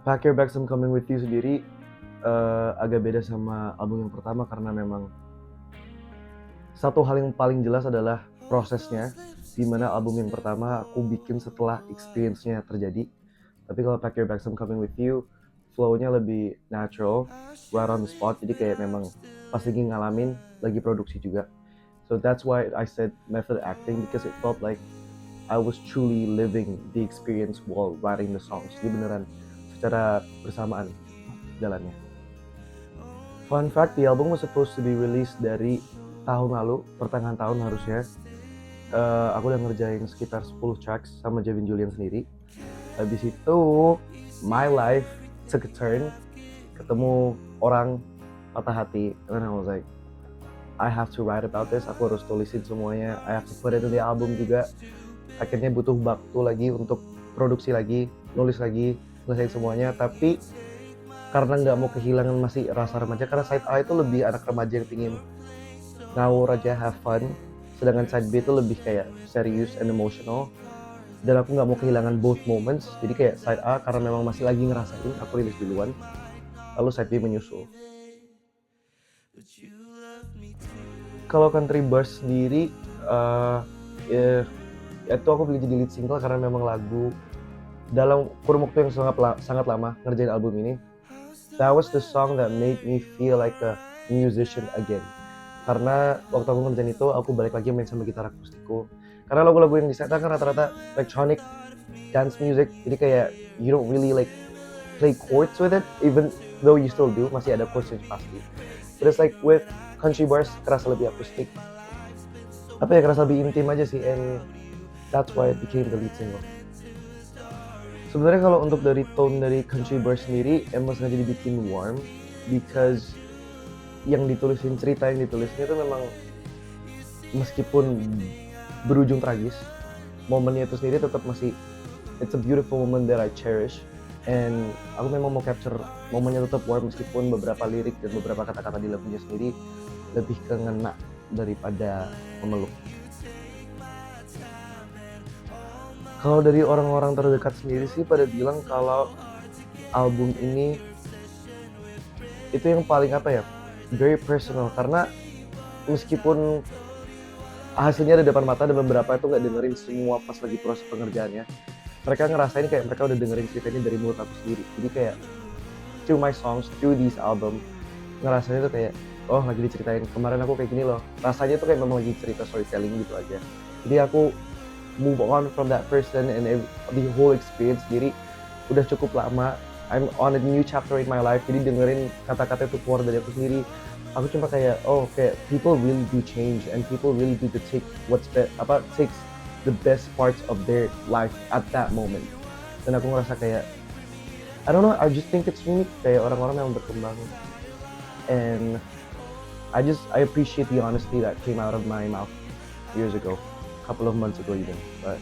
Pack Your Bags I'm Coming With You sendiri agak beda sama album yang pertama karena memang satu hal yang paling jelas adalah prosesnya, di mana album yang pertama aku bikin setelah experience-nya terjadi. Tapi kalau Pack Your Bags I'm Coming With You, flow-nya lebih natural, right on the spot. Jadi kayak memang pas lagi ngalamin, lagi produksi juga. So that's why I said method acting, because it felt like I was truly living the experience while writing the songs. Jadi beneran secara bersamaan jalannya. Fun fact, the album was supposed to be released dari tahun lalu, pertengahan tahun harusnya. Aku udah ngerjain sekitar 10 tracks sama Jevin Julian sendiri. Habis itu, my life took a turn. Ketemu orang patah hati. And I was like, I have to write about this. Aku harus tulisin semuanya. I have to put it in the album juga. Akhirnya butuh waktu lagi untuk produksi lagi, nulis lagi, ngelesain semuanya. Tapi karena nggak mau kehilangan masih rasa remaja, karena side A itu lebih anak remaja yang pingin ngawur aja, have fun, sedangkan side B itu lebih kayak serius and emotional, dan aku nggak mau kehilangan both moments. Jadi kayak side A karena memang masih lagi ngerasain, aku rilis duluan, lalu side B menyusul. Kalau Country Burst sendiri itu aku pilih jadi lead single karena memang lagu dalam kurun waktu yang sangat lama ngerjain album ini, that was the song that made me feel like a musician again. Karena waktu aku ngerjain itu, aku balik lagi main sama gitar akustikku. Karena lagu-lagu yang disetel kan rata-rata electronic dance music, jadi kayak you don't really like play chords with it, even though you still do, masih ada chords yang pasti. But it's like with Country Bars, kerasa lebih akustik. Apa ya, kerasa lebih intim aja sih, and that's why it became the lead single. Sebenarnya kalau untuk dari tone dari Country Bars sendiri, emang sengaja dibikin warm, because yang ditulisin, cerita yang ditulisnya itu memang meskipun berujung tragis, momennya itu sendiri tetap masih, it's a beautiful moment that I cherish, and aku memang mau capture momennya tetap warm meskipun beberapa lirik dan beberapa kata-kata di lagunya sendiri lebih ke ngena daripada memeluk. Kalau dari orang-orang terdekat sendiri sih pada bilang kalau album ini itu yang paling apa ya, very personal, karena meskipun hasilnya ada depan mata, ada beberapa itu nggak dengerin semua pas lagi proses pengerjaannya. Mereka ngerasain kayak mereka udah dengerin ceritanya dari mulut aku sendiri. Jadi kayak through my songs, through this album, ngerasanya tuh kayak, oh lagi diceritain, kemarin aku kayak gini loh. Rasanya tuh kayak memang lagi cerita storytelling gitu aja. Jadi aku move on from that person and the whole experience sendiri udah cukup lama. I'm on a new chapter in my life, jadi dengerin kata-kata itu keluar dari aku sendiri, aku cuma kayak, oh kayak people really do change and people really do take takes the best parts of their life at that moment. Dan aku ngerasa kayak, I don't know, I just think it's unique, kayak orang-orang yang berkembang, and I appreciate the honesty that came out of my mouth years ago, a couple of months ago even, but